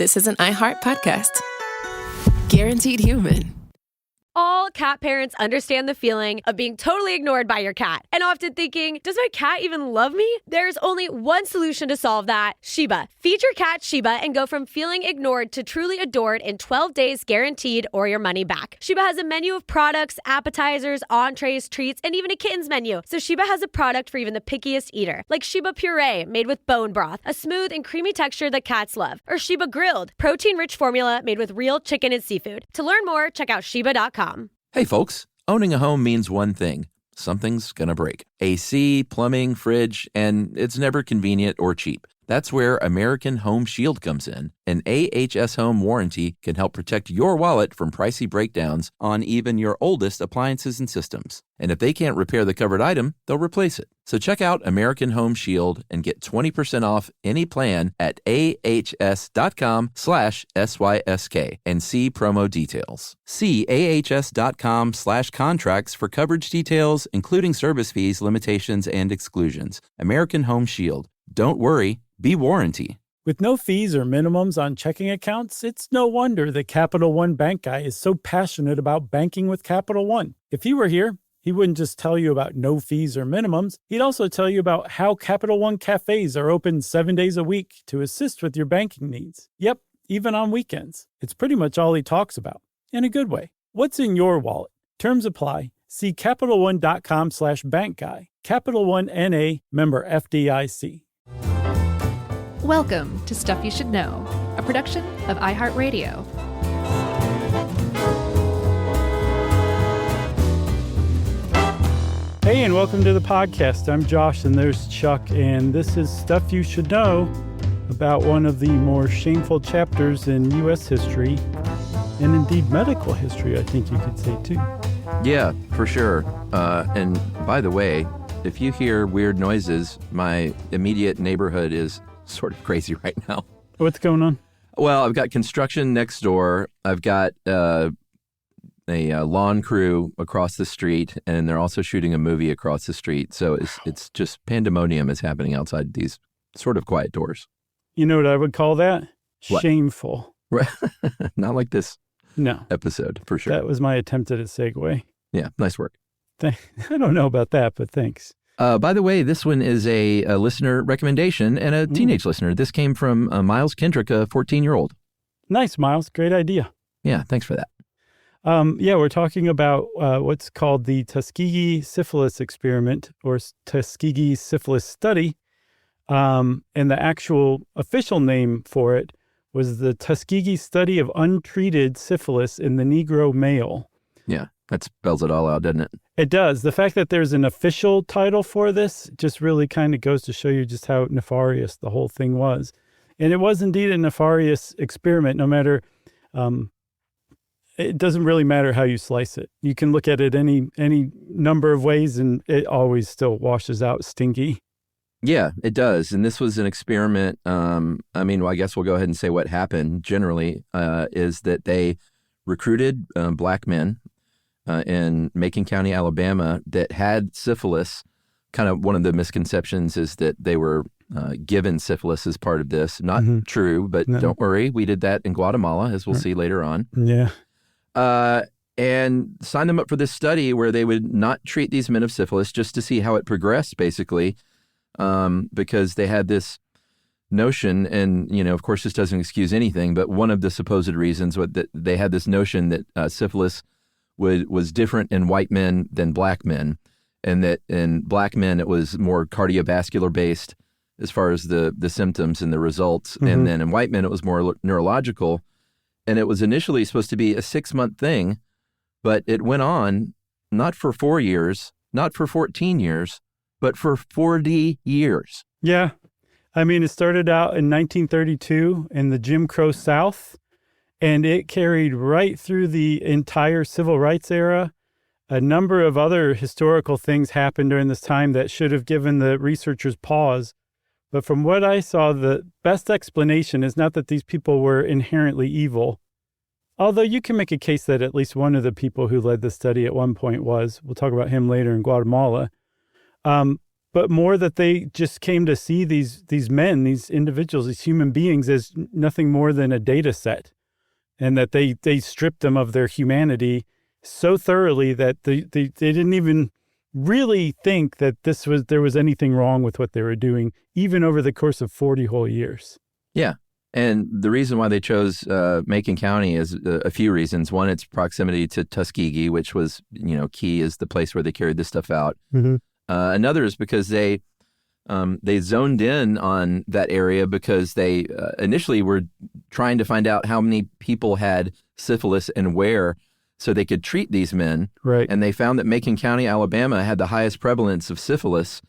this is an iHeart podcast. Guaranteed human. All cat parents understand the feeling of being totally ignored by your cat and often thinking, does my cat even love me? There's only one solution to solve that, Sheba. Feed your cat Sheba and go from feeling ignored to truly adored in 12 days guaranteed or your money back. Sheba has a menu of products, appetizers, entrees, treats, and even a kittens menu. So Sheba has a product for even the pickiest eater, like Sheba Puree made with bone broth, a smooth and creamy texture that cats love, or Sheba Grilled, protein-rich formula made with real chicken and seafood. To learn more, check out Sheba.com. Hey folks, owning a home means one thing. Something's gonna break. AC, plumbing, fridge, and it's never convenient or cheap. That's where American Home Shield comes in. An AHS Home warranty can help protect your wallet from pricey breakdowns on even your oldest appliances and systems. And if they can't repair the covered item, they'll replace it. So check out American Home Shield and get 20% off any plan at ahs.com/SYSK and see promo details. See ahs.com/contracts for coverage details, including service fees, limitations, and exclusions. American Home Shield. Don't worry, be warranty. With no fees or minimums on checking accounts, it's no wonder that Capital One Bank Guy is so passionate about banking with Capital One. If he were here, he wouldn't just tell you about no fees or minimums. He'd also tell you about how Capital One cafes are open 7 days a week to assist with your banking needs. Yep, even on weekends. It's pretty much all he talks about, in a good way. What's in your wallet? Terms apply. See CapitalOne.com/bankguy. Capital One N.A., member FDIC. Welcome to Stuff You Should Know, a production of iHeartRadio. Hey, and welcome to the podcast. I'm Josh, and there's Chuck, and this is Stuff You Should Know about one of the more shameful chapters in U.S. history, and indeed medical history, I think you could say, too. Yeah, for sure. And by the way, if you hear weird noises, my immediate neighborhood is sort of crazy right now. What's going on? Well, I've got construction next door. I've got a lawn crew across the street, and they're also shooting a movie across the street. So it's just pandemonium is happening outside these sort of quiet doors. You know what I would call that? What? Shameful. Not like this No. episode, for sure. That was my attempt at a segue. Yeah, nice work. I don't know about that, but thanks. By the way, this one is a listener recommendation and a teenage listener. This came from Miles Kendrick, a 14-year-old. Nice, Miles. Great idea. Yeah, thanks for that. We're talking about what's called the Tuskegee Syphilis Experiment, or Tuskegee Syphilis Study. And the actual official name for it was the Tuskegee Study of Untreated Syphilis in the Negro Male. Yeah, that spells it all out, doesn't it? It does. The fact that there's an official title for this just really kind of goes to show you just how nefarious the whole thing was. And it was indeed a nefarious experiment, no matter, it doesn't really matter how you slice it. You can look at it any number of ways, and it always still washes out stinky. Yeah, it does. And this was an experiment. I guess we'll go ahead and say what happened generally is that they recruited black men in Macon County, Alabama, that had syphilis. Kind of one of the misconceptions is that they were given syphilis as part of this. Not true, but don't worry. We did that in Guatemala, as we'll see later on. Yeah. And signed them up for this study where they would not treat these men of syphilis just to see how it progressed, basically, because they had this notion, and, of course, this doesn't excuse anything, but one of the supposed reasons was that they had this notion that syphilis was different in white men than black men, and that in black men it was more cardiovascular based as far as the symptoms and the results, and then in white men it was more neurological, and it was initially supposed to be a 6-month thing, but it went on not for 4 years, not for 14 years, but for 40 years. Yeah. I mean, it started out in 1932 in the Jim Crow South, and it carried right through the entire civil rights era. A number of other historical things happened during this time that should have given the researchers pause. But from what I saw, the best explanation is not that these people were inherently evil, although you can make a case that at least one of the people who led the study at one point was. We'll talk about him later in Guatemala. but more that they just came to see these men, these individuals, these human beings as nothing more than a data set, and that they stripped them of their humanity so thoroughly that they didn't even really think that there was anything wrong with what they were doing, even over the course of 40 whole years. Yeah. And the reason why they chose Macon County is a few reasons. One, its proximity to Tuskegee, which was, key as the place where they carried this stuff out. Mm-hmm. Another is because they zoned in on that area because they initially were trying to find out how many people had syphilis and where, so they could treat these men. Right. And they found that Macon County, Alabama, had the highest prevalence of syphilis.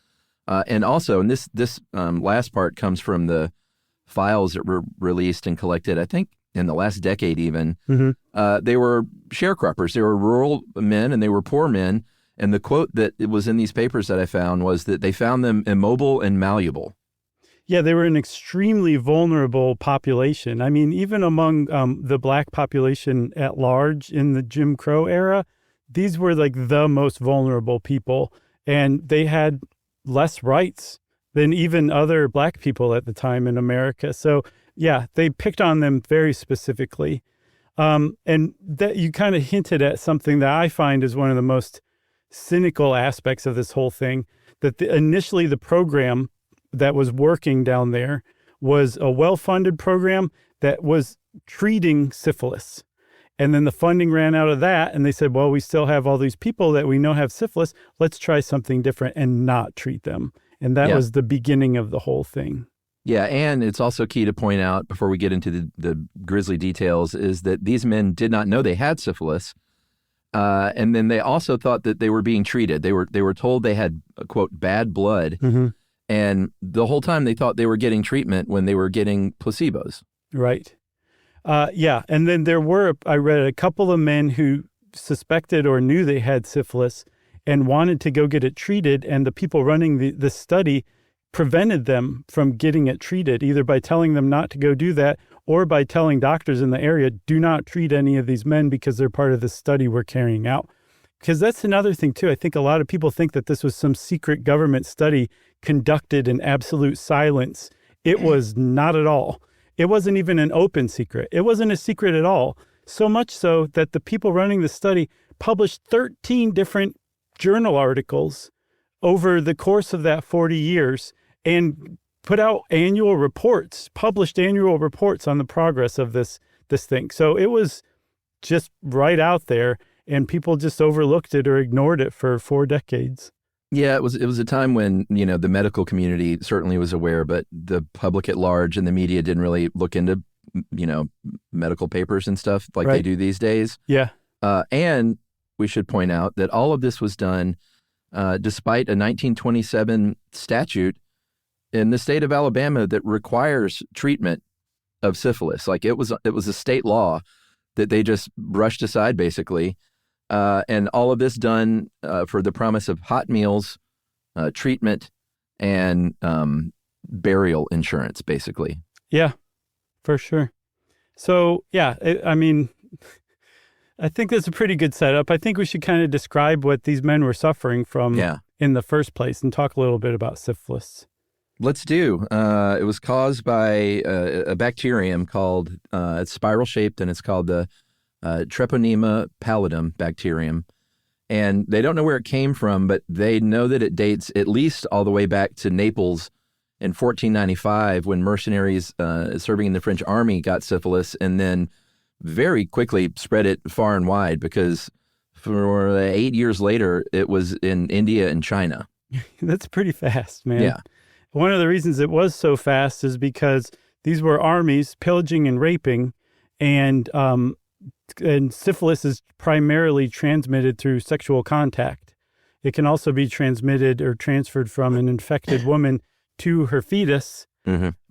And also, and this last part comes from the files that were released and collected, I think, in the last decade even. Mm-hmm. They were sharecroppers. They were rural men and they were poor men. And the quote that was in these papers that I found was that they found them immobile and malleable. Yeah, they were an extremely vulnerable population. I mean, even among the Black population at large in the Jim Crow era, these were like the most vulnerable people, and they had less rights than even other Black people at the time in America. So, yeah, they picked on them very specifically. And that you kind of hinted at something that I find is one of the most cynical aspects of this whole thing, that initially the program that was working down there was a well-funded program that was treating syphilis. And then the funding ran out of that, and they said, well, we still have all these people that we know have syphilis. Let's try something different and not treat them. And that was the beginning of the whole thing. Yeah, and it's also key to point out, before we get into the grisly details, is that these men did not know they had syphilis. And then they also thought that they were being treated. They were told they had, quote, bad blood. Mm-hmm. And the whole time they thought they were getting treatment when they were getting placebos. Right. Yeah. And then I read a couple of men who suspected or knew they had syphilis and wanted to go get it treated. And the people running the study prevented them from getting it treated, either by telling them not to go do that or by telling doctors in the area, do not treat any of these men because they're part of the study we're carrying out. Because that's another thing, too. I think a lot of people think that this was some secret government study conducted in absolute silence. It was not at all. It wasn't even an open secret. It wasn't a secret at all. So much so that the people running the study published 13 different journal articles over the course of that 40 years and put out published annual reports on the progress of this thing. So it was just right out there, and people just overlooked it or ignored it for 4 decades. Yeah, it was a time when, the medical community certainly was aware, but the public at large and the media didn't really look into, medical papers and stuff like they do these days. Yeah. And we should point out that all of this was done despite a 1927 statute in the state of Alabama that requires treatment of syphilis. Like it was a state law that they just brushed aside, basically. And all of this done for the promise of hot meals, treatment, and burial insurance, basically. Yeah, for sure. So, yeah, I think that's a pretty good setup. I think we should kind of describe what these men were suffering from in the first place and talk a little bit about syphilis. Let's do. It was caused by a bacterium called, it's spiral-shaped, and it's called the Treponema pallidum bacterium. And they don't know where it came from, but they know that it dates at least all the way back to Naples in 1495 when mercenaries serving in the French army got syphilis and then very quickly spread it far and wide because for 8 years later, it was in India and China. That's pretty fast, man. Yeah. One of the reasons it was so fast is because these were armies pillaging and raping, and syphilis is primarily transmitted through sexual contact. It can also be transmitted or transferred from an infected woman to her fetus,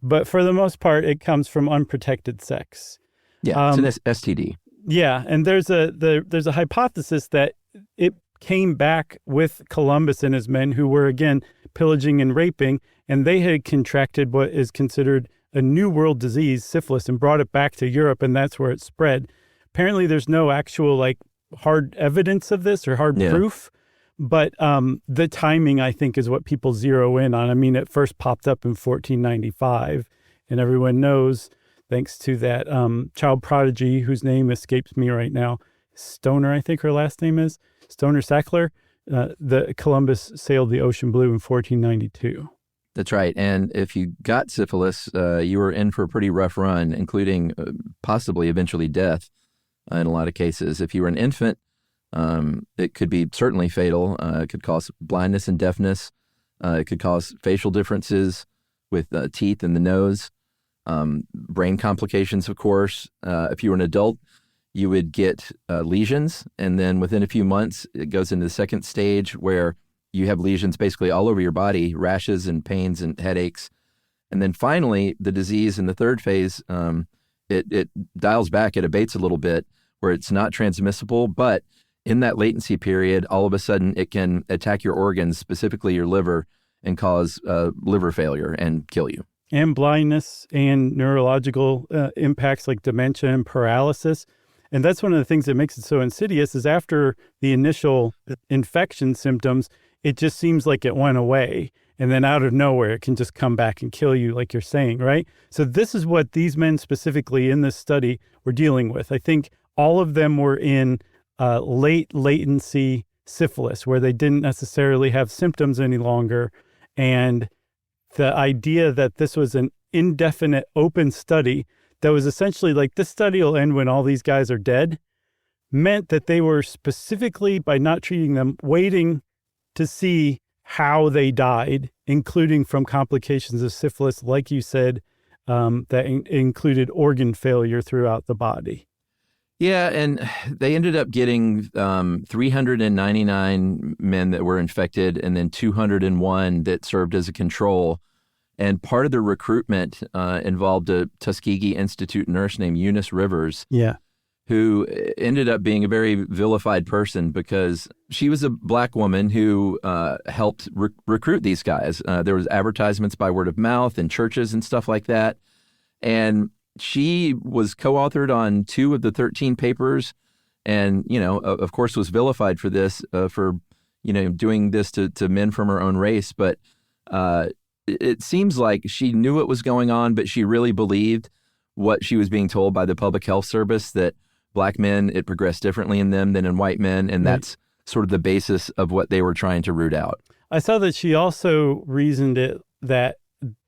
but for the most part, it comes from unprotected sex. Yeah, it's an STD. Yeah, and there's a hypothesis that it came back with Columbus and his men who were, again, pillaging and raping, and they had contracted what is considered a New World disease, syphilis, and brought it back to Europe, and that's where it spread. Apparently, there's no actual, hard evidence of this or hard proof, But the timing, I think, is what people zero in on. I mean, it first popped up in 1495, and everyone knows, thanks to that child prodigy whose name escapes me right now, Stoner, I think her last name is, Stoner Sackler, the Columbus sailed the ocean blue in 1492. That's right. And if you got syphilis, you were in for a pretty rough run, including possibly eventually death in a lot of cases. If you were an infant, it could be certainly fatal. It could cause blindness and deafness. It could cause facial differences with teeth in the nose, brain complications, of course. If you were an adult, you would get lesions. And then within a few months, it goes into the second stage where you have lesions basically all over your body, rashes and pains and headaches. And then finally, the disease in the third phase, it dials back, it abates a little bit where it's not transmissible, but in that latency period, all of a sudden it can attack your organs, specifically your liver, and cause liver failure and kill you. And blindness and neurological impacts like dementia and paralysis. And that's one of the things that makes it so insidious is after the initial infection symptoms, it just seems like it went away. And then out of nowhere, it can just come back and kill you, like you're saying, right? So this is what these men specifically in this study were dealing with. I think all of them were in late latency syphilis, where they didn't necessarily have symptoms any longer. And the idea that this was an indefinite open study that was essentially like, this study will end when all these guys are dead, meant that they were specifically, by not treating them, waiting to see how they died, including from complications of syphilis, like you said, that included organ failure throughout the body. Yeah, and they ended up getting 399 men that were infected and then 201 that served as a control. And part of the recruitment involved a Tuskegee Institute nurse named Eunice Rivers, who ended up being a very vilified person because she was a black woman who helped recruit these guys. There was advertisements by word of mouth in churches and stuff like that. And she was co-authored on 2 of the 13 papers and, of course, was vilified for this, for doing this to men from her own race. But it seems like she knew what was going on, but she really believed what she was being told by the Public Health Service, that black men, it progressed differently in them than in white men. And that's sort of the basis of what they were trying to root out. I saw that she also reasoned it that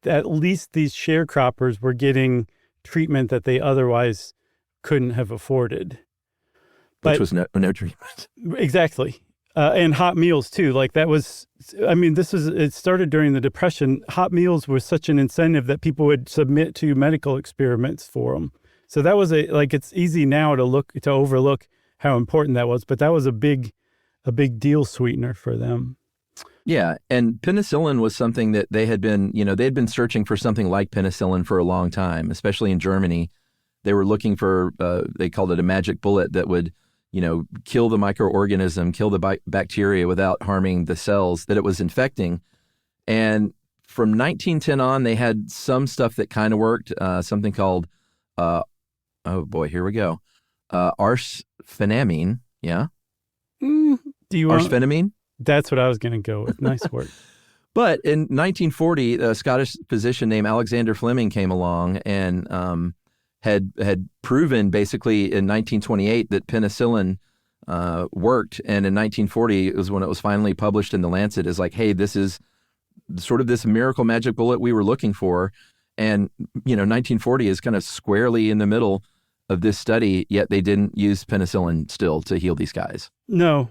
at least these sharecroppers were getting treatment that they otherwise couldn't have afforded. Which was no treatment. Exactly. And hot meals too. Like that was, it started during the Depression. Hot meals was such an incentive that people would submit to medical experiments for them. So that was it's easy now to overlook how important that was, but that was a big deal sweetener for them. Yeah, and penicillin was something that they had been searching for something like penicillin for a long time, especially in Germany. They were looking for, they called it a magic bullet that would, kill the microorganism, kill the bacteria without harming the cells that it was infecting. And from 1910 on, they had some stuff that kind of worked, something called, oh boy, here we go, arsphenamine, yeah? Arsphenamine? That's what I was going to go with. Nice work. But in 1940, a Scottish physician named Alexander Fleming came along and had proven basically in 1928 that penicillin worked. And in 1940, it was when it was finally published in The Lancet as like, hey, this is sort of this miracle magic bullet we were looking for. And, 1940 is kind of squarely in the middle of this study, yet they didn't use penicillin still to heal these guys. No,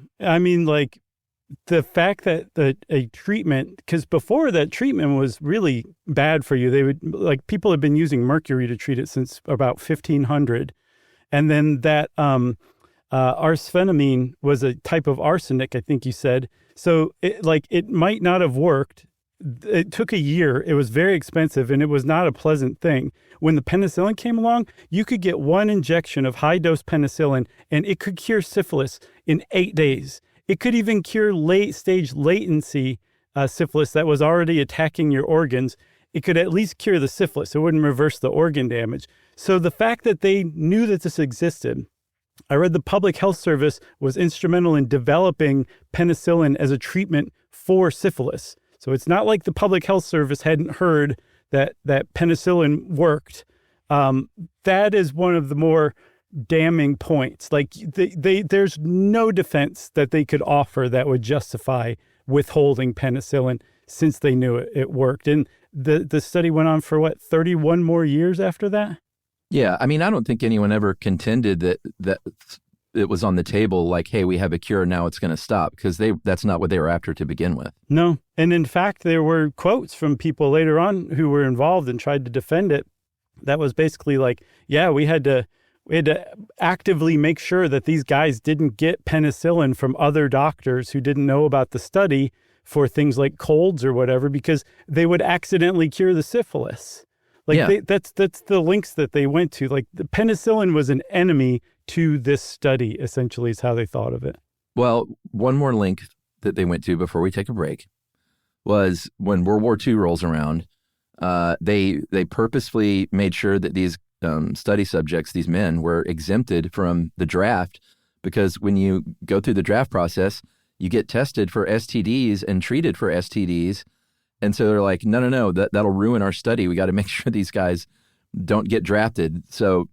the fact that a treatment, because before that treatment was really bad for you, they would, people had been using mercury to treat it since about 1500. And then that arsphenamine was a type of arsenic, I think you said. So it might not have worked. It took a year. It was very expensive, and it was not a pleasant thing. When the penicillin came along, you could get 1 injection of high-dose penicillin, and it could cure syphilis in 8 days. It could even cure late-stage latency syphilis that was already attacking your organs. It could at least cure the syphilis. It wouldn't reverse the organ damage. So the fact that they knew that this existed I read the Public Health Service was instrumental in developing penicillin as a treatment for syphilis. So it's not like the Public Health Service hadn't heard that penicillin worked. That is one of the more damning points. Like there's no defense that they could offer that would justify withholding penicillin since they knew it worked. And the study went on for 31 more years after that? Yeah, I mean, I don't think anyone ever contended that it was on the table like, hey, we have a cure, now it's going to stop, because that's not what they were after to begin with. No. And in fact, there were quotes from people later on who were involved and tried to defend it. That was basically like, yeah, we had to actively make sure that these guys didn't get penicillin from other doctors who didn't know about the study for things like colds or whatever, because they would accidentally cure the syphilis. Like yeah. That's the links that they went to. Like the penicillin was an enemy to this study, essentially, is how they thought of it. Well, one more link that they went to before we take a break was when World War II rolls around, they purposefully made sure that these study subjects, these men, were exempted from the draft, because when you go through the draft process, you get tested for STDs and treated for STDs. And so they're like, no, that'll ruin our study. We got to make sure these guys don't get drafted. So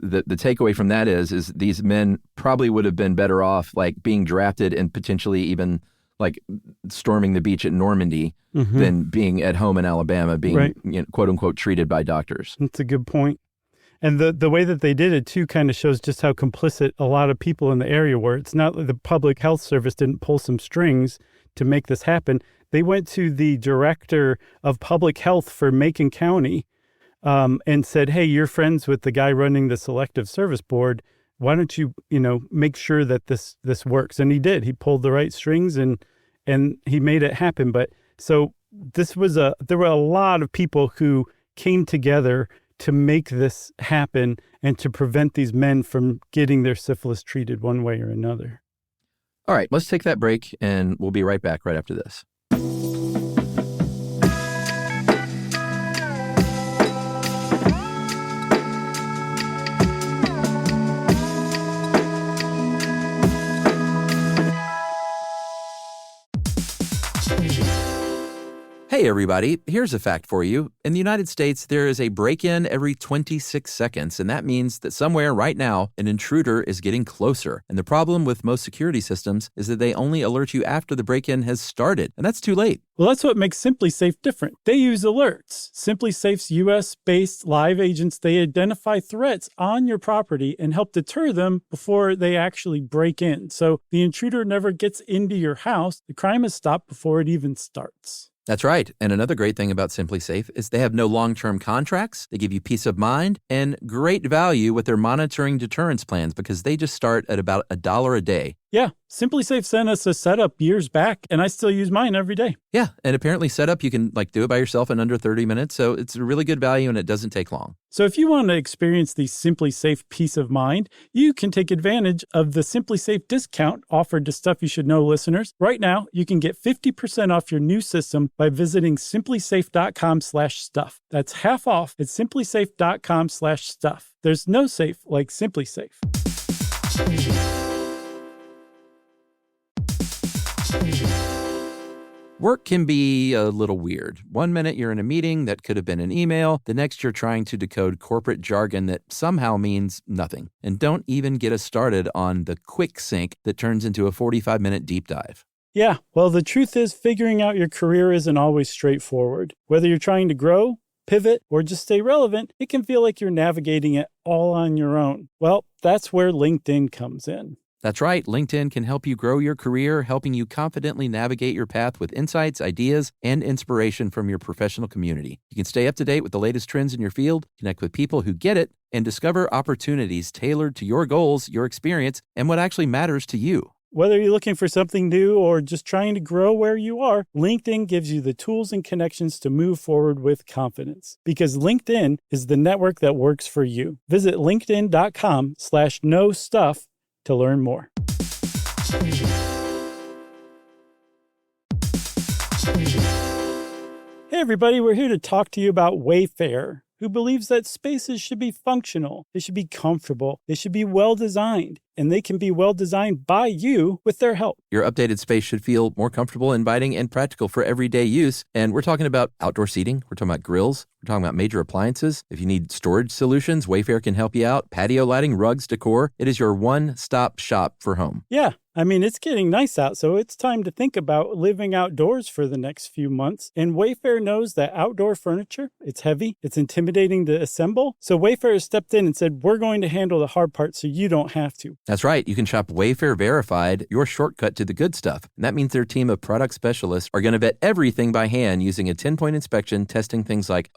the takeaway from that is these men probably would have been better off like being drafted and potentially even like storming the beach at Normandy than being at home in Alabama being, quote unquote, treated by doctors. That's a good point. And the way that they did it, too, kind of shows just how complicit a lot of people in the area were. It's not that the Public Health Service didn't pull some strings to make this happen. They went to the director of public health for Macon County and said, hey, you're friends with the guy running the Selective Service Board. Why don't you, make sure that this works? And he did. He pulled the right strings and he made it happen. But so there were a lot of people who came together to make this happen and to prevent these men from getting their syphilis treated one way or another. All right, let's take that break, and we'll be right back right after this. Hey, everybody, here's a fact for you. In the United States, there is a break-in every 26 seconds, and that means that somewhere right now, an intruder is getting closer. And the problem with most security systems is that they only alert you after the break-in has started, and that's too late. Well, that's what makes SimpliSafe different. They use alerts. SimpliSafe's U.S.-based live agents, they identify threats on your property and help deter them before they actually break in. So the intruder never gets into your house. The crime is stopped before it even starts. That's right. And another great thing about SimpliSafe is they have no long-term contracts. They give you peace of mind and great value with their monitoring deterrence plans, because they just start at about $1 a day. Yeah, SimpliSafe sent us a setup years back, and I still use mine every day. Yeah, and apparently setup, you can do it by yourself in under 30 minutes. So it's a really good value, and it doesn't take long. So if you want to experience the SimpliSafe peace of mind, you can take advantage of the SimpliSafe discount offered to Stuff You Should Know listeners. Right now, you can get 50% off your new system by visiting simplisafe.com/stuff. That's half off at simplisafe.com/stuff. There's no safe like SimpliSafe. Work can be a little weird. One minute you're in a meeting that could have been an email. The next you're trying to decode corporate jargon that somehow means nothing. And don't even get us started on the quick sync that turns into a 45-minute deep dive. Yeah, well, the truth is figuring out your career isn't always straightforward. Whether you're trying to grow, pivot, or just stay relevant, it can feel like you're navigating it all on your own. Well, that's where LinkedIn comes in. That's right. LinkedIn can help you grow your career, helping you confidently navigate your path with insights, ideas, and inspiration from your professional community. You can stay up to date with the latest trends in your field, connect with people who get it, and discover opportunities tailored to your goals, your experience, and what actually matters to you. Whether you're looking for something new or just trying to grow where you are, LinkedIn gives you the tools and connections to move forward with confidence. Because LinkedIn is the network that works for you. Visit linkedin.com/knowstuff to learn more. Hey everybody, we're here to talk to you about Wayfair, who believes that spaces should be functional, they should be comfortable, they should be well-designed, and they can be well-designed by you with their help. Your updated space should feel more comfortable, inviting, and practical for everyday use. And we're talking about outdoor seating. We're talking about grills. We're talking about major appliances. If you need storage solutions, Wayfair can help you out. Patio lighting, rugs, decor. It is your one-stop shop for home. Yeah. I mean, it's getting nice out, so it's time to think about living outdoors for the next few months. And Wayfair knows that outdoor furniture, it's heavy, it's intimidating to assemble. So Wayfair has stepped in and said, we're going to handle the hard part so you don't have to. That's right. You can shop Wayfair Verified, your shortcut to the good stuff. And that means their team of product specialists are going to vet everything by hand using a 10-point inspection, testing things like,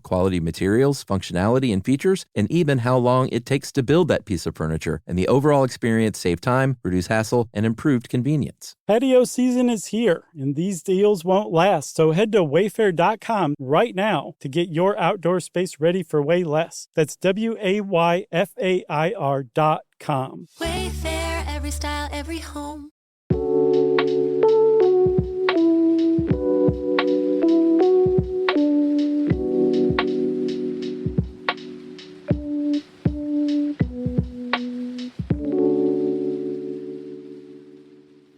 quality materials, functionality, and features, and even how long it takes to build that piece of furniture. And the overall experience save time, reduce hassle, and improved convenience. Patio season is here, and these deals won't last. So head to wayfair.com right now to get your outdoor space ready for way less. That's WAYFAIR.com. Wayfair, every style, every home.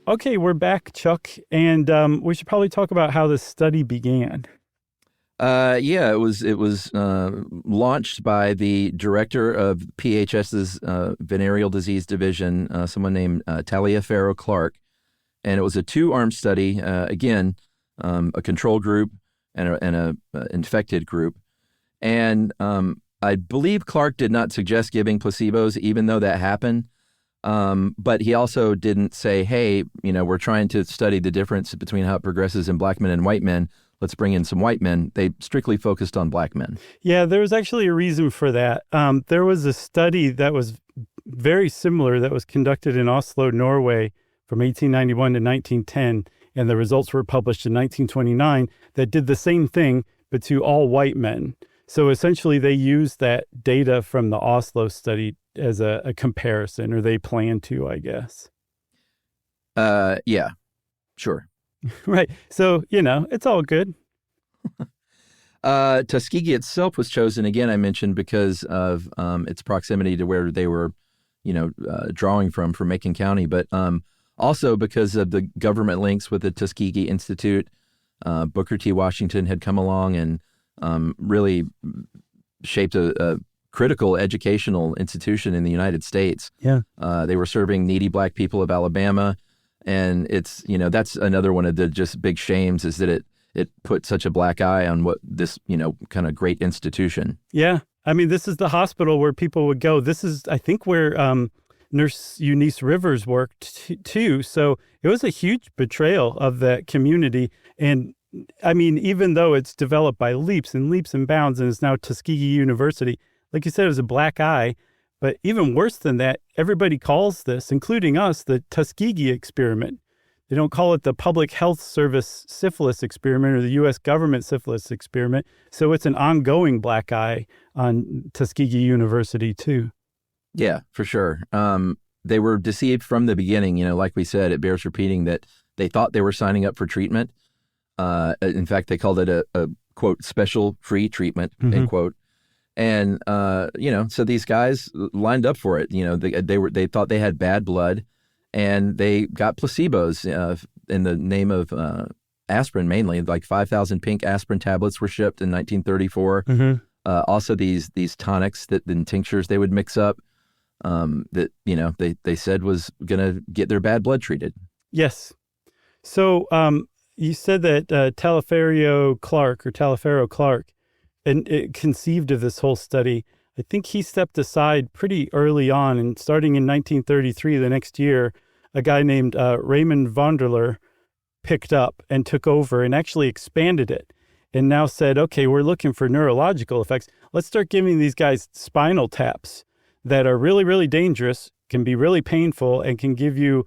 Okay, we're back, Chuck, and we should probably talk about how this study began. It was launched by the director of PHS's venereal disease division, someone named Taliaferro Clark, and it was a 2-arm study. A control group and a infected group, and I believe Clark did not suggest giving placebos, even though that happened. But he also didn't say, hey, we're trying to study the difference between how it progresses in black men and white men. Let's bring in some white men. They strictly focused on black men. Yeah, there was actually a reason for that. There was a study that was very similar that was conducted in Oslo, Norway from 1891 to 1910, and the results were published in 1929 that did the same thing, but to all white men. So essentially they used that data from the Oslo study as a comparison, or they plan to, I guess. Yeah, sure. Right. So, it's all good. Tuskegee itself was chosen, again, I mentioned, because of its proximity to where they were, drawing from for Macon County, but also because of the government links with the Tuskegee Institute. Booker T. Washington had come along and really shaped a critical educational institution in the United States. Yeah. They were serving needy black people of Alabama. And it's, that's another one of the just big shames, is that it put such a black eye on what this, kind of great institution. Yeah. I mean, this is the hospital where people would go. This is, I think, where Nurse Eunice Rivers worked too. So it was a huge betrayal of that community. And I mean, even though it's developed by leaps and bounds and is now Tuskegee University, like you said, it was a black eye. But even worse than that, everybody calls this, including us, the Tuskegee experiment. They don't call it the Public Health Service Syphilis Experiment or the U.S. Government Syphilis Experiment. So it's an ongoing black eye on Tuskegee University, too. Yeah, for sure. They were deceived from the beginning. Like we said, it bears repeating that they thought they were signing up for treatment. In fact, they called it a quote, special free treatment, end quote. And, so these guys lined up for it. They thought they had bad blood, and they got placebos in the name of aspirin, mainly. Like 5,000 pink aspirin tablets were shipped in 1934. Also, these tonics in tinctures they would mix up that, they said was going to get their bad blood treated. Yes. So you said that Taliaferro Clark, and it conceived of this whole study. I think he stepped aside pretty early on, and starting in 1933, the next year, a guy named Raymond Vonderler picked up and took over and actually expanded it, and now said, okay, we're looking for neurological effects. Let's start giving these guys spinal taps that are really, really dangerous, can be really painful, and can give you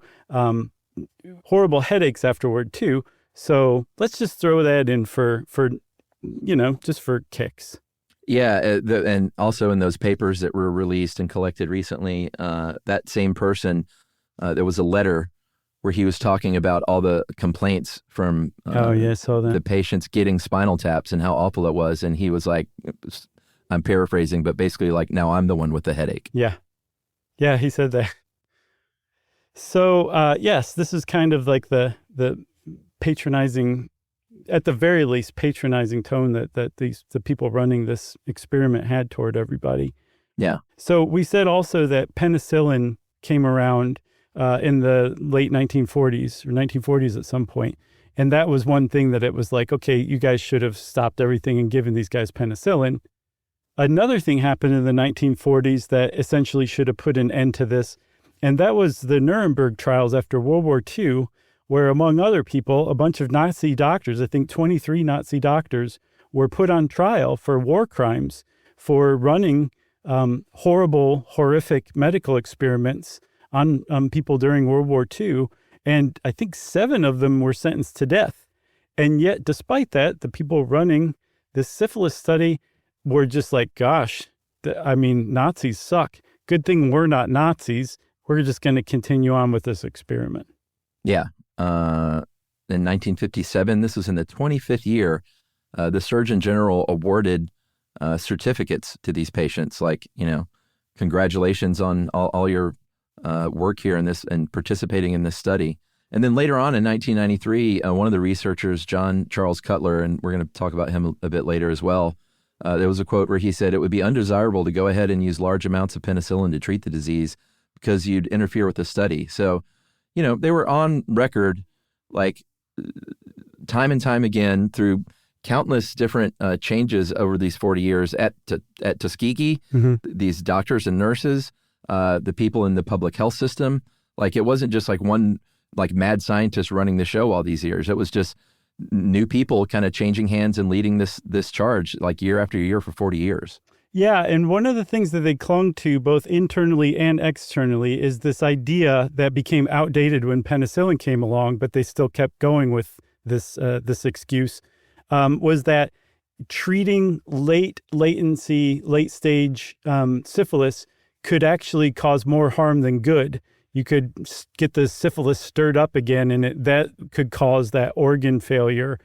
horrible headaches afterward, too. So let's just throw that in for just for kicks. Yeah, and also in those papers that were released and collected recently, that same person, there was a letter where he was talking about all the complaints from the patients getting spinal taps and how awful it was. And he was like, I'm paraphrasing, but basically like, now I'm the one with the headache. Yeah. Yeah, he said that. So, yes, this is kind of like the patronizing, at the very least, patronizing tone that the people running this experiment had toward everybody. Yeah. So we said also that penicillin came around in the late 1940s or 1940s at some point. And that was one thing that it was like, okay, you guys should have stopped everything and given these guys penicillin. Another thing happened in the 1940s that essentially should have put an end to this. And that was the Nuremberg trials after World War II, where, among other people, a bunch of Nazi doctors, I think 23 Nazi doctors, were put on trial for war crimes for running horrible, horrific medical experiments on people during World War II. And I think 7 of them were sentenced to death. And yet, despite that, the people running this syphilis study were just like, gosh, Nazis suck. Good thing we're not Nazis. We're just going to continue on with this experiment. Yeah. In 1957, this was in the 25th year, the Surgeon General awarded certificates to these patients, like, congratulations on all your work here in this and participating in this study. And then later on in 1993, one of the researchers, John Charles Cutler, and we're going to talk about him a bit later as well, there was a quote where he said, "It would be undesirable to go ahead and use large amounts of penicillin to treat the disease because you'd interfere with the study." So, they were on record, like, time and time again through countless different changes over these 40 years at Tuskegee, these doctors and nurses, the people in the public health system. Like, it wasn't just like one like mad scientist running the show all these years. It was just new people kind of changing hands and leading this charge like year after year for 40 years. Yeah, and one of the things that they clung to both internally and externally is this idea that became outdated when penicillin came along, but they still kept going with this excuse, was that treating late stage syphilis could actually cause more harm than good. You could get the syphilis stirred up again, and that could cause that organ failure.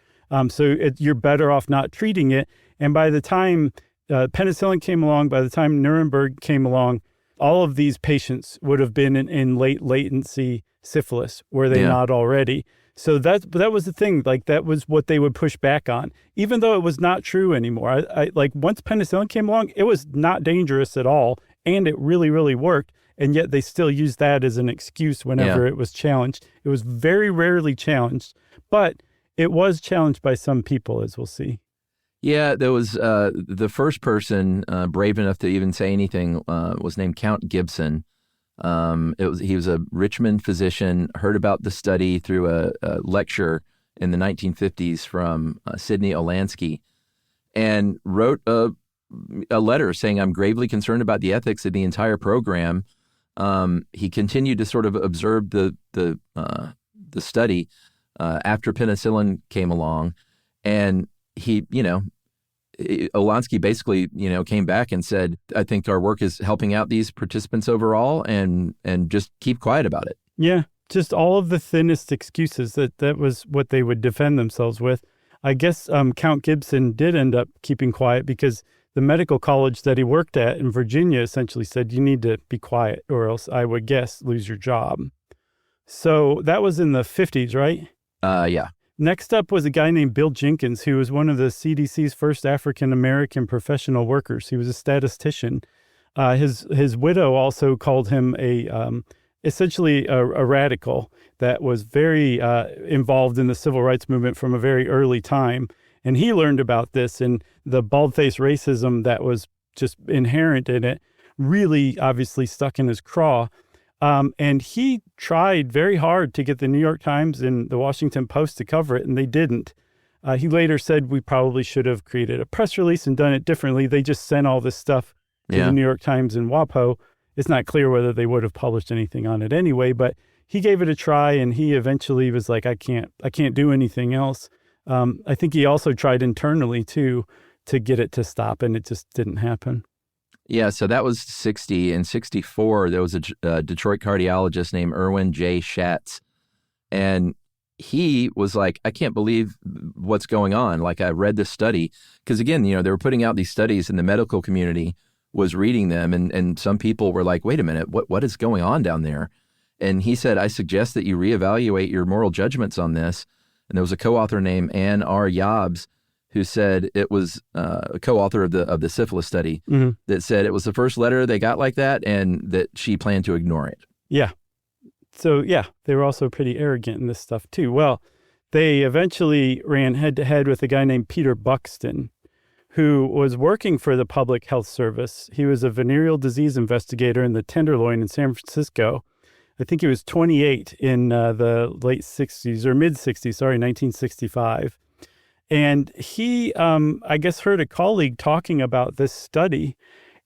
So you're better off not treating it. And by the time penicillin came along, by the time Nuremberg came along, all of these patients would have been in late latency syphilis, were they not already? So that was the thing. Like, that was what they would push back on, even though it was not true anymore. I like, once penicillin came along, it was not dangerous at all, and it really, really worked. And yet they still used that as an excuse whenever it was challenged. It was very rarely challenged, but it was challenged by some people, as we'll see. Yeah, there was the first person brave enough to even say anything was named Count Gibson. He was a Richmond physician, heard about the study through a lecture in the 1950s from Sidney Olansky, and wrote a letter saying, "I'm gravely concerned about the ethics of the entire program." He continued to sort of observe the study after penicillin came along, and he, Olansky basically, came back and said, "I think our work is helping out these participants overall, and just keep quiet about it." Yeah, just all of the thinnest excuses. That was what they would defend themselves with. I guess Count Gibson did end up keeping quiet because the medical college that he worked at in Virginia essentially said, you need to be quiet or else, I would guess, lose your job. So that was in the 50s, right? Yeah. Next up was a guy named Bill Jenkins, who was one of the CDC's first African-American professional workers. He was a statistician. His widow also called him essentially a radical that was very involved in the civil rights movement from a very early time. And he learned about this, and the bald-faced racism that was just inherent in it really obviously stuck in his craw. And he tried very hard to get the New York Times and the Washington Post to cover it, and they didn't. He later said we probably should have created a press release and done it differently. They just sent all this stuff to the New York Times and WAPO. It's not clear whether they would have published anything on it anyway, but he gave it a try, and he eventually was like, I can't do anything else. I think he also tried internally too to get it to stop, and it just didn't happen. Yeah, so that was 60. In 64, there was a Detroit cardiologist named Irwin J. Schatz, and he was like, I can't believe what's going on. Like, I read this study, because again, they were putting out these studies and the medical community was reading them. And some people were like, wait a minute, what is going on down there? And he said, I suggest that you reevaluate your moral judgments on this. And there was a co-author named Ann R. Yobbs who said it was a co-author of the syphilis study that said it was the first letter they got like that and that she planned to ignore it. Yeah. So, yeah, they were also pretty arrogant in this stuff, too. Well, they eventually ran head-to-head with a guy named Peter Buxton, who was working for the Public Health Service. He was a venereal disease investigator in the Tenderloin in San Francisco. I think he was 28 in the late 60s or mid-60s, 1965. And he, I guess, heard a colleague talking about this study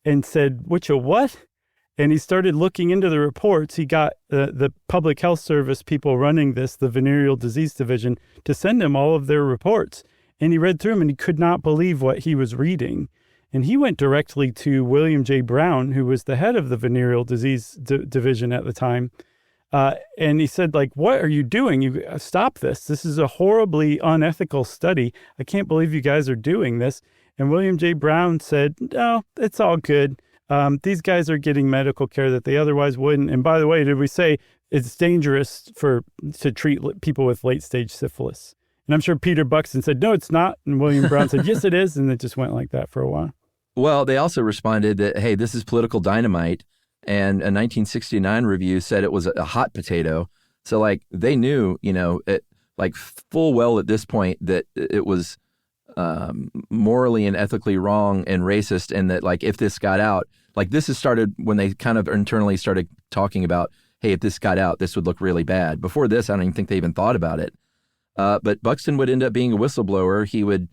and said, which a what? And he started looking into the reports. He got the Public Health Service people running this, the Venereal Disease Division, to send him all of their reports. And he read through them and he could not believe what he was reading. And he went directly to William J. Brown, who was the head of the Venereal Disease Division at the time. And he said, like, what are you doing? You stop this. This is a horribly unethical study. I can't believe you guys are doing this. And William J. Brown said, no, it's all good. These guys are getting medical care that they otherwise wouldn't. And by the way, did we say it's dangerous to treat people with late-stage syphilis? And I'm sure Peter Buxton said, no, it's not. And William Brown said, yes, it is. And it just went like that for a while. Well, they also responded that, hey, this is political dynamite. And a 1969 review said it was a hot potato. So, like, they knew, like full well at this point that it was morally and ethically wrong and racist, and that, like, if this got out, like, this has started when they kind of internally started talking about, hey, if this got out, this would look really bad. Before this, I don't even think they even thought about it. But Buxton would end up being a whistleblower. He would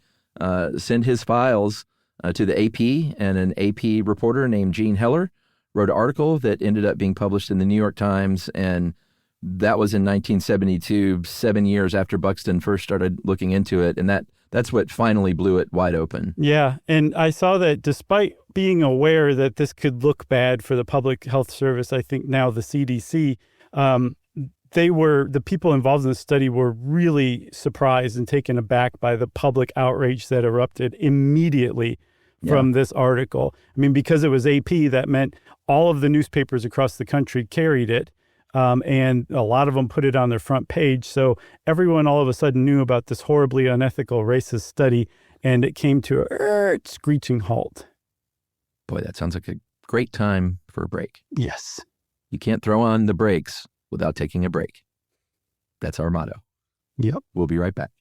send his files to the AP, and an AP reporter named Gene Heller wrote an article that ended up being published in the New York Times, and that was in 1972, 7 years after Buxton first started looking into it, and that's what finally blew it wide open. Yeah, and I saw that despite being aware that this could look bad for the Public Health Service, I think now the CDC, the people involved in the study were really surprised and taken aback by the public outrage that erupted immediately from this article. I mean, because it was AP, that meant all of the newspapers across the country carried it, and a lot of them put it on their front page. So everyone all of a sudden knew about this horribly unethical racist study, and it came to a screeching halt. Boy, that sounds like a great time for a break. Yes. You can't throw on the brakes without taking a break. That's our motto. Yep. We'll be right back.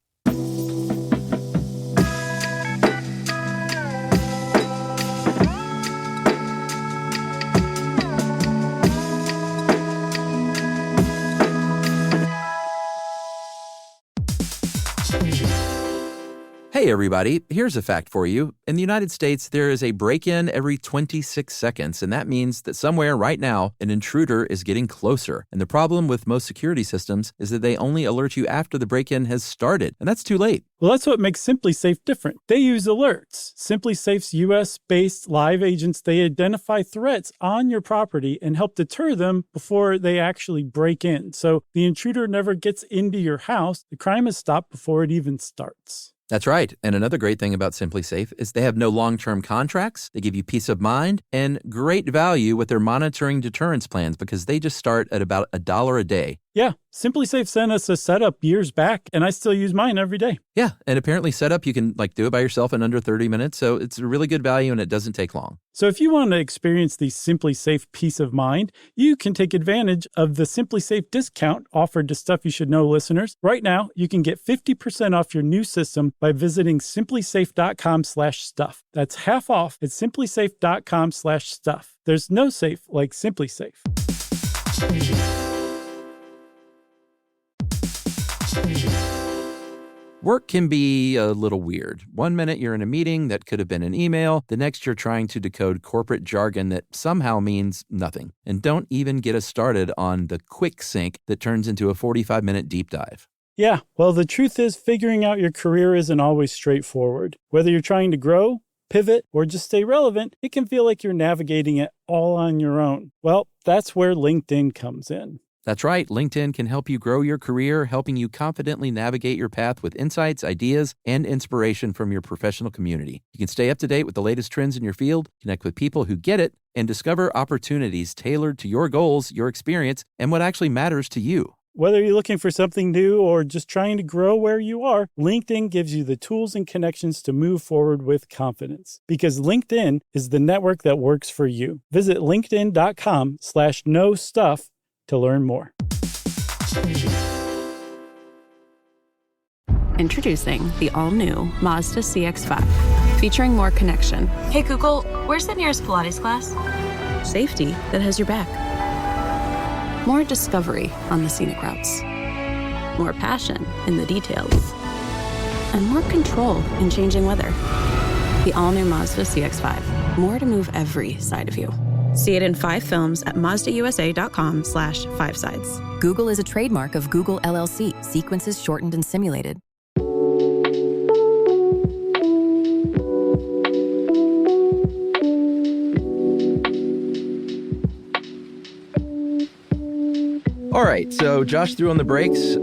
Hey, everybody, here's a fact for you. In the United States, there is a break-in every 26 seconds, and that means that somewhere right now, an intruder is getting closer. And the problem with most security systems is that they only alert you after the break-in has started, and that's too late. Well, that's what makes SimpliSafe different. They use alerts. SimpliSafe's U.S.-based live agents, they identify threats on your property and help deter them before they actually break in. So the intruder never gets into your house. The crime is stopped before it even starts. That's right. And another great thing about SimpliSafe is they have no long-term contracts. They give you peace of mind and great value with their monitoring deterrence plans because they just start at about $1 a day. Yeah, SimpliSafe sent us a setup years back, and I still use mine every day. Yeah, and apparently setup, you can do it by yourself in under 30 minutes, so it's a really good value and it doesn't take long. So if you want to experience the SimpliSafe peace of mind, you can take advantage of the SimpliSafe discount offered to Stuff You Should Know listeners. Right now, you can get 50% off your new system by visiting simplisafe.com/stuff. That's half off at simplisafe.com/stuff. There's no safe like SimpliSafe. Work can be a little weird. One minute you're in a meeting that could have been an email. The next you're trying to decode corporate jargon that somehow means nothing. And don't even get us started on the quick sync that turns into a 45-minute deep dive. Yeah, well, the truth is figuring out your career isn't always straightforward. Whether you're trying to grow, pivot, or just stay relevant, it can feel like you're navigating it all on your own. Well, that's where LinkedIn comes in. That's right. LinkedIn can help you grow your career, helping you confidently navigate your path with insights, ideas, and inspiration from your professional community. You can stay up to date with the latest trends in your field, connect with people who get it, and discover opportunities tailored to your goals, your experience, and what actually matters to you. Whether you're looking for something new or just trying to grow where you are, LinkedIn gives you the tools and connections to move forward with confidence. Because LinkedIn is the network that works for you. Visit linkedin.com/know stuff to learn more. Introducing the all-new Mazda CX-5, featuring more connection. Hey Google, where's the nearest Pilates class? Safety that has your back. More discovery on the scenic routes. More passion in the details. And more control in changing weather. The all-new Mazda CX-5. More to move every side of you. See it in 5 films at mazdausa.com/5sides. Google is a trademark of Google LLC. Sequences shortened and simulated. All right, so Josh threw on the brakes,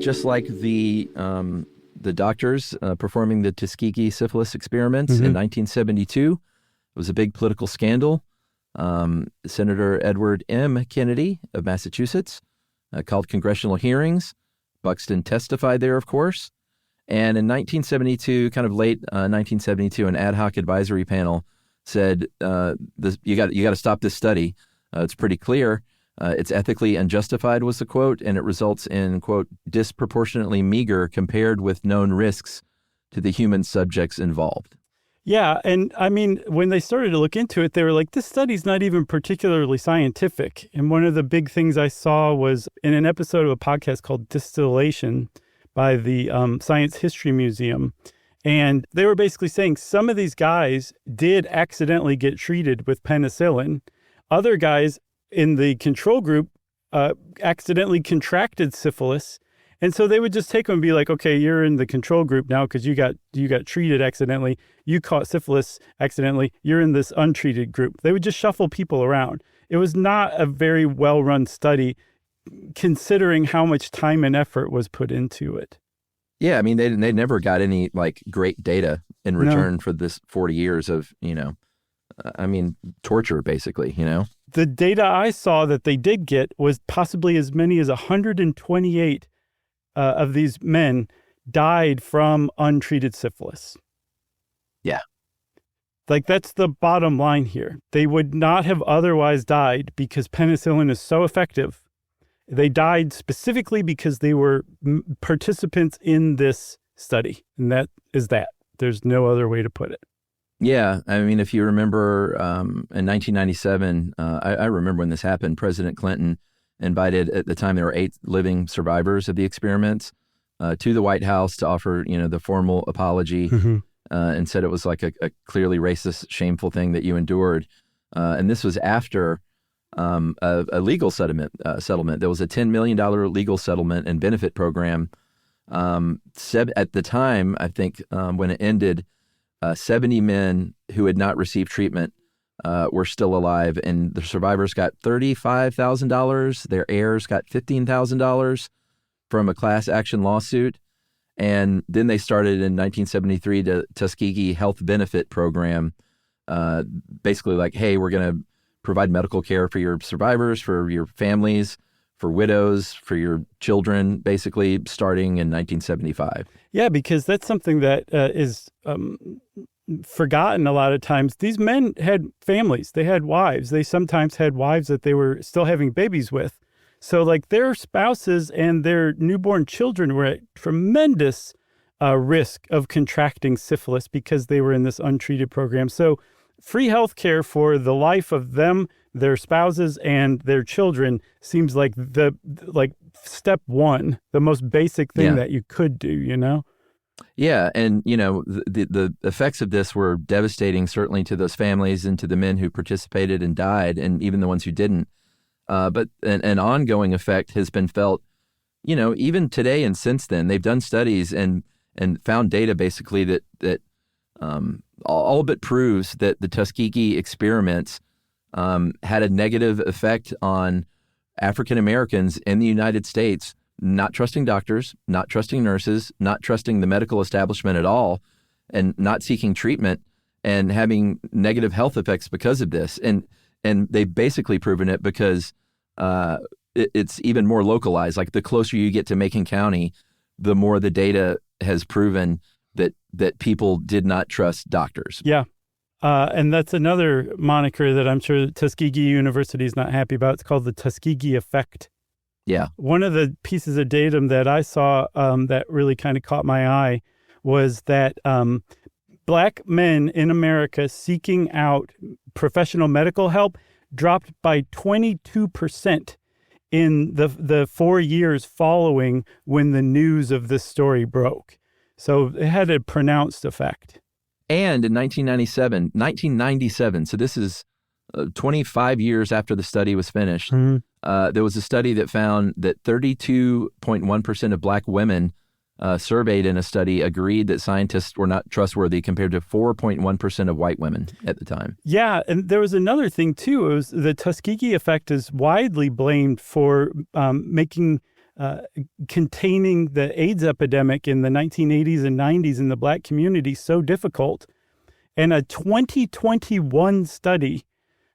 just like the doctors performing the Tuskegee Syphilis Experiments in 1972. It was a big political scandal. Senator Edward M. Kennedy of Massachusetts called congressional hearings. Buxton testified there, of course. And in 1972, kind of late 1972, an ad hoc advisory panel said, "You got to stop this study. It's pretty clear. It's ethically unjustified," was the quote, and it results in, quote, "disproportionately meager compared with known risks to the human subjects involved." Yeah, and I mean, when they started to look into it, they were like, this study's not even particularly scientific. And one of the big things I saw was in an episode of a podcast called Distillation by the Science History Museum. And they were basically saying some of these guys did accidentally get treated with penicillin. Other guys in the control group accidentally contracted syphilis. And so they would just take them and be like, okay, you're in the control group now because you got treated accidentally. You caught syphilis accidentally. You're in this untreated group. They would just shuffle people around. It was not a very well-run study considering how much time and effort was put into it. Yeah, I mean, they never got any like great data in return for this 40 years of, torture, basically, The data I saw that they did get was possibly as many as 128 of these men died from untreated syphilis. Yeah. Like, that's the bottom line here. They would not have otherwise died because penicillin is so effective. They died specifically because they were participants in this study. And that is that. There's no other way to put it. Yeah. I mean, if you remember in 1997, I remember when this happened, President Clinton invited, at the time there were 8 living survivors of the experiments, to the White House to offer, the formal apology, and said it was like a clearly racist, shameful thing that you endured. And this was after a legal settlement. There was a $10 million legal settlement and benefit program. At the time, I think when it ended, 70 men who had not received treatment were still alive, and the survivors got $35,000. Their heirs got $15,000 from a class action lawsuit. And then they started in 1973 the Tuskegee Health Benefit Program, basically like, hey, we're going to provide medical care for your survivors, for your families, for widows, for your children, basically starting in 1975. Yeah, because that's something that is forgotten a lot of times. These men had families. They had wives. They sometimes had wives that they were still having babies with. So like their spouses and their newborn children were at tremendous risk of contracting syphilis because they were in this untreated program. So free health care for the life of them, their spouses, and their children seems like step one, the most basic thing that you could do, Yeah, and the effects of this were devastating, certainly to those families and to the men who participated and died, and even the ones who didn't. But an ongoing effect has been felt, even today and since then. They've done studies and found data basically that all but proves that the Tuskegee experiments had a negative effect on African Americans in the United States not trusting doctors, not trusting nurses, not trusting the medical establishment at all, and not seeking treatment and having negative health effects because of this. And they've basically proven it because it's even more localized. Like the closer you get to Macon County, the more the data has proven that people did not trust doctors. Yeah. And that's another moniker that I'm sure Tuskegee University is not happy about. It's called the Tuskegee effect. Yeah. One of the pieces of datum that I saw that really kind of caught my eye was that Black men in America seeking out professional medical help dropped by 22% in the 4 years following when the news of this story broke. So it had a pronounced effect. And in 1997, so this is 25 years after the study was finished, there was a study that found that 32.1% of Black women surveyed in a study agreed that scientists were not trustworthy compared to 4.1% of white women at the time. Yeah, and there was another thing, too. It was the Tuskegee effect is widely blamed for containing the AIDS epidemic in the 1980s and 90s in the Black community so difficult. And a 2021 study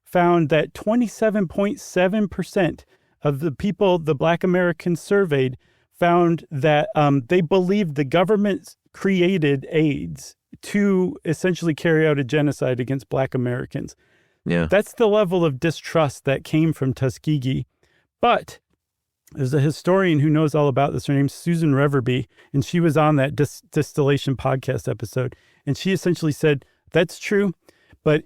found that 27.7% of the people, the Black Americans surveyed, found that they believed the government created AIDS to essentially carry out a genocide against Black Americans. Yeah. That's the level of distrust that came from Tuskegee. But there's a historian who knows all about this. Her name's Susan Reverby, and she was on that distillation podcast episode. And she essentially said, that's true, but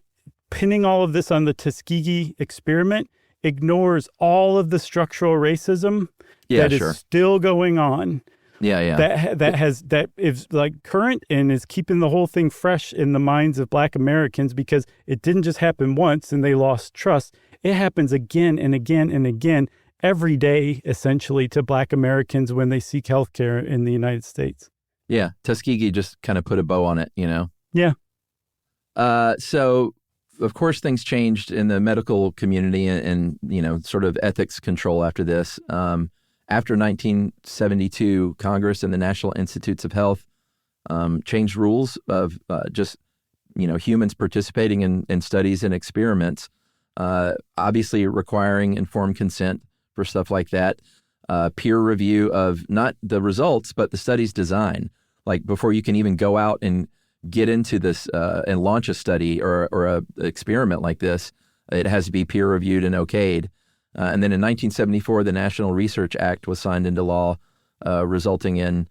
pinning all of this on the Tuskegee experiment ignores all of the structural racism that is still going on. Yeah. That is like current and is keeping the whole thing fresh in the minds of Black Americans, because it didn't just happen once and they lost trust. It happens again and again and again every day, essentially, to Black Americans when they seek health care in the United States. Yeah. Tuskegee just kind of put a bow on it, you know? Yeah. So, of course, things changed in the medical community and you know, sort of ethics control after this. After 1972, Congress and the National Institutes of Health changed rules of just, you know, humans participating in studies and experiments, obviously requiring informed consent for stuff like that, peer review of not the results, but the study's design. Like before you can even go out and get into this and launch a study or a experiment like this, it has to be peer reviewed and okayed. And then in 1974, the National Research Act was signed into law, resulting in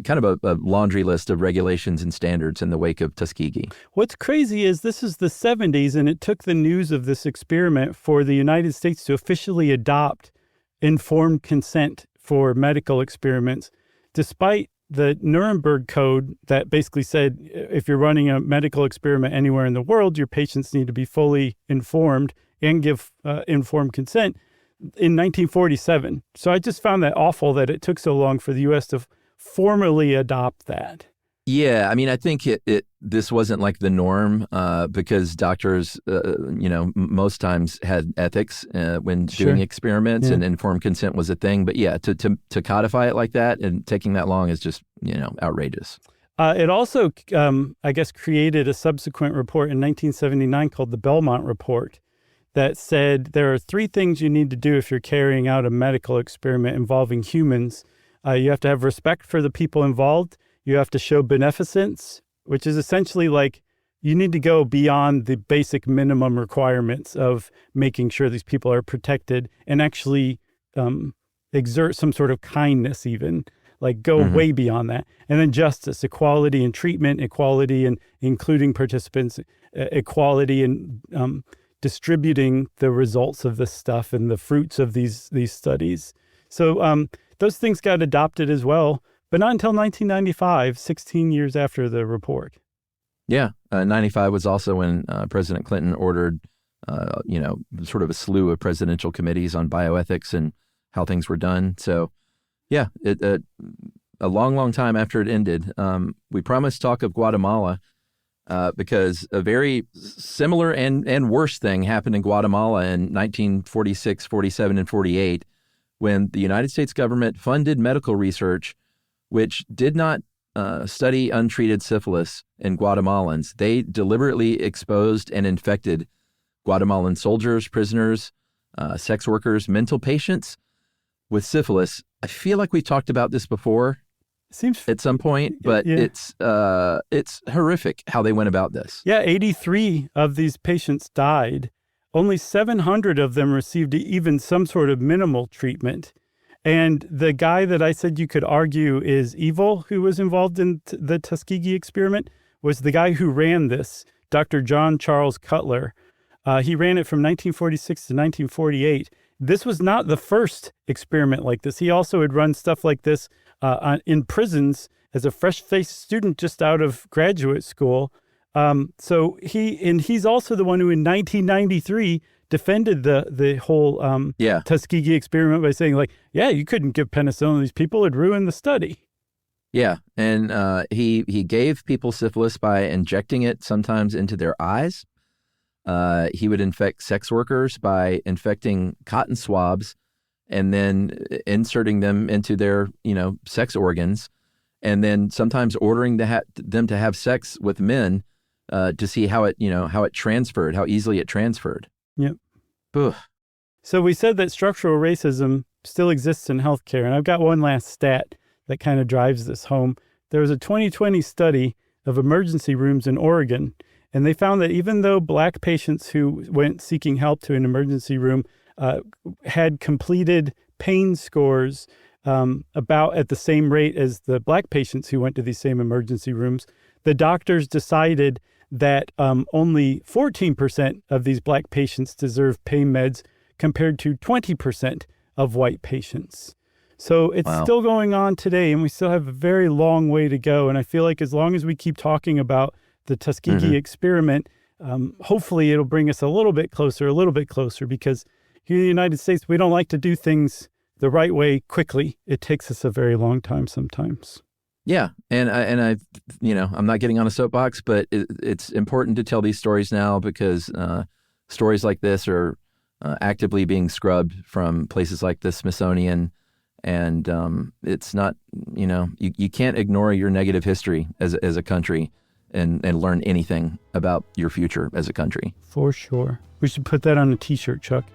kind of a laundry list of regulations and standards in the wake of Tuskegee. What's crazy is this is the 70s, and it took the news of this experiment for the United States to officially adopt informed consent for medical experiments, despite the Nuremberg Code that basically said if you're running a medical experiment anywhere in the world, your patients need to be fully informed and give informed consent in 1947. So I just found that awful that it took so long for the U.S. to formally adopt that. Yeah, I mean, I think this wasn't like the norm because doctors, you know, most times had ethics when doing experiments, and informed consent was a thing. But yeah, to codify it like that and taking that long is just, you know, outrageous. It also, I guess, created a subsequent report in 1979 called the Belmont Report that said there are 3 things you need to do if you're carrying out a medical experiment involving humans. You have to have respect for the people involved. You have to show beneficence, which is essentially like you need to go beyond the basic minimum requirements of making sure these people are protected and actually exert some sort of kindness even, like go way beyond that. And then justice, equality in treatment, equality in including participants, equality in distributing the results of this stuff and the fruits of these studies. So those things got adopted as well. But not until 1995, 16 years after the report. Yeah. 95 was also when President Clinton ordered, you know, sort of a slew of presidential committees on bioethics and how things were done. So, yeah, a long, long time after it ended. We promised talk of Guatemala. because a very similar and worse thing happened in Guatemala in 1946, 47, and 48, when the United States government funded medical research which did not study untreated syphilis in Guatemalans. They deliberately exposed and infected Guatemalan soldiers, prisoners, sex workers, mental patients with syphilis. I feel like we talked about this before. Seems at some point, but yeah. It's horrific how they went about this. Yeah, 83 of these patients died. Only 700 of them received even some sort of minimal treatment. And the guy that I said you could argue is evil, who was involved in the Tuskegee experiment, was the guy who ran this, Dr. John Charles Cutler. He ran it from 1946 to 1948. This was not the first experiment like this. He also had run stuff like this in prisons as a fresh-faced student just out of graduate school. So he's also the one who in 1993 defended the whole Tuskegee experiment by saying, like, yeah, you couldn't give penicillin to these people. It'd ruin the study. Yeah, and he gave people syphilis by injecting it sometimes into their eyes. He would infect sex workers by infecting cotton swabs and then inserting them into their, sex organs, and then sometimes ordering them to have sex with men to see how it transferred, how easily it transferred. Yep. Ugh. So we said that structural racism still exists in healthcare, and I've got one last stat that kind of drives this home. There was a 2020 study of emergency rooms in Oregon, and they found that even though Black patients who went seeking help to an emergency room had completed pain scores about at the same rate as the Black patients who went to these same emergency rooms, the doctors decided that only 14% of these Black patients deserve pain meds compared to 20% of white patients. So it's still going on today, and we still have a very long way to go. And I feel like as long as we keep talking about the Tuskegee experiment, hopefully it'll bring us a little bit closer, because here in the United States, we don't like to do things the right way quickly. It takes us a very long time sometimes. Yeah, and I'm not getting on a soapbox, but it's important to tell these stories now because stories like this are actively being scrubbed from places like the Smithsonian, and it's not, you can't ignore your negative history as a country and learn anything about your future as a country. For sure. We should put that on a T-shirt, Chuck.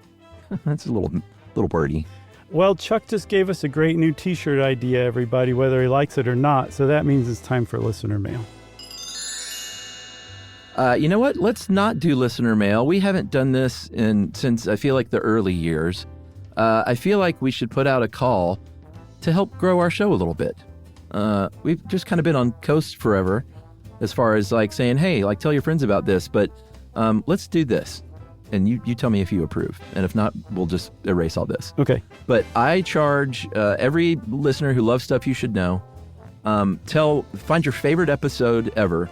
That's a little birdie. Well, Chuck just gave us a great new T-shirt idea, everybody, whether he likes it or not. So that means it's time for listener mail. You know what? Let's not do listener mail. We haven't done this since I feel like the early years. I feel like we should put out a call to help grow our show a little bit. We've just kind of been on coast forever as far as like saying, hey, like tell your friends about this, but let's do this. And you tell me if you approve. And if not, we'll just erase all this. Okay. But I charge every listener who loves stuff you should know, find your favorite episode ever,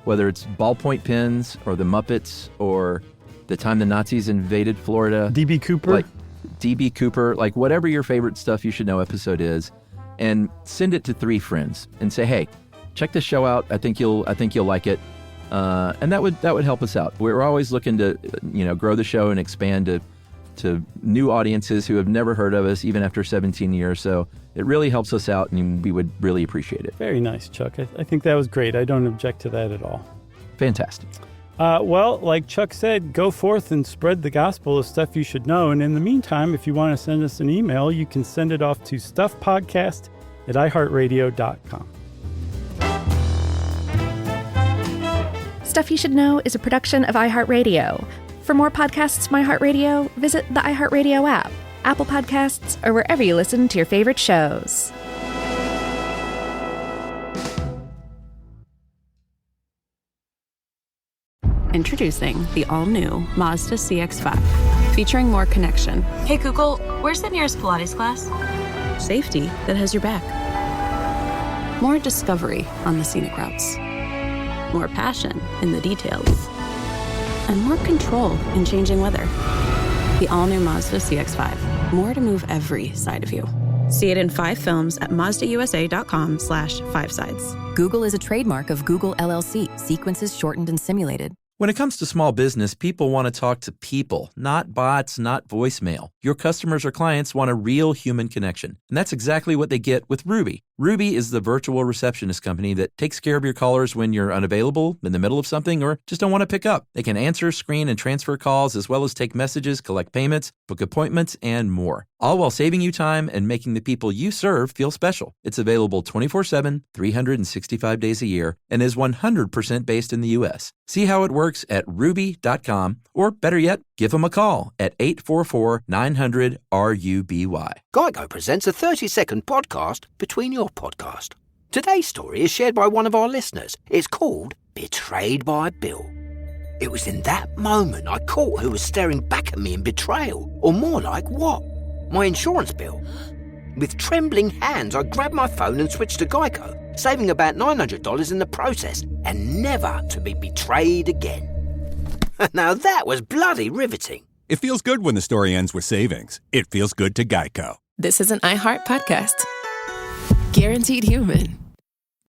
whether it's ballpoint pens or the Muppets or the time the Nazis invaded Florida. D.B. Cooper. Like D.B. Cooper, like whatever your favorite stuff you should know episode is, and send it to 3 friends and say, hey, check this show out. I think you'll like it. And that would help us out. We're always looking to, grow the show and expand to new audiences who have never heard of us, even after 17 years. So it really helps us out, and we would really appreciate it. Very nice, Chuck. I think that was great. I don't object to that at all. Fantastic. Well, like Chuck said, go forth and spread the gospel of stuff you should know. And in the meantime, if you want to send us an email, you can send it off to stuffpodcast@iheartradio.com. Stuff You Should Know is a production of iHeartRadio. For more podcasts from iHeartRadio, visit the iHeartRadio app, Apple Podcasts, or wherever you listen to your favorite shows. Introducing the all-new Mazda CX-5, featuring more connection. Hey Google, where's the nearest Pilates class? Safety that has your back. More discovery on the scenic routes. More passion in the details. And more control in changing weather. The all-new Mazda CX-5. More to move every side of you. See it in 5 films at mazdausa.com/5sides. Google is a trademark of Google LLC. Sequences shortened and simulated. When it comes to small business, people want to talk to people, not bots, not voicemail. Your customers or clients want a real human connection. And that's exactly what they get with Ruby. Ruby is the virtual receptionist company that takes care of your callers when you're unavailable, in the middle of something, or just don't want to pick up. They can answer, screen, and transfer calls, as well as take messages, collect payments, book appointments, and more. All while saving you time and making the people you serve feel special. It's available 24/7, 365 days a year, and is 100% based in the U.S. See how it works at ruby.com, or better yet, give them a call at 844-900-RUBY. Geico presents a 30-second podcast between your podcast. Today's story is shared by one of our listeners. It's called Betrayed by Bill. It was in that moment I caught who was staring back at me in betrayal, or more like what? My insurance bill. With trembling hands, I grabbed my phone and switched to Geico, saving about $900 in the process, and never to be betrayed again. Now that was bloody riveting. It feels good when the story ends with savings. It feels good to Geico. This is an iHeart podcast. Guaranteed human.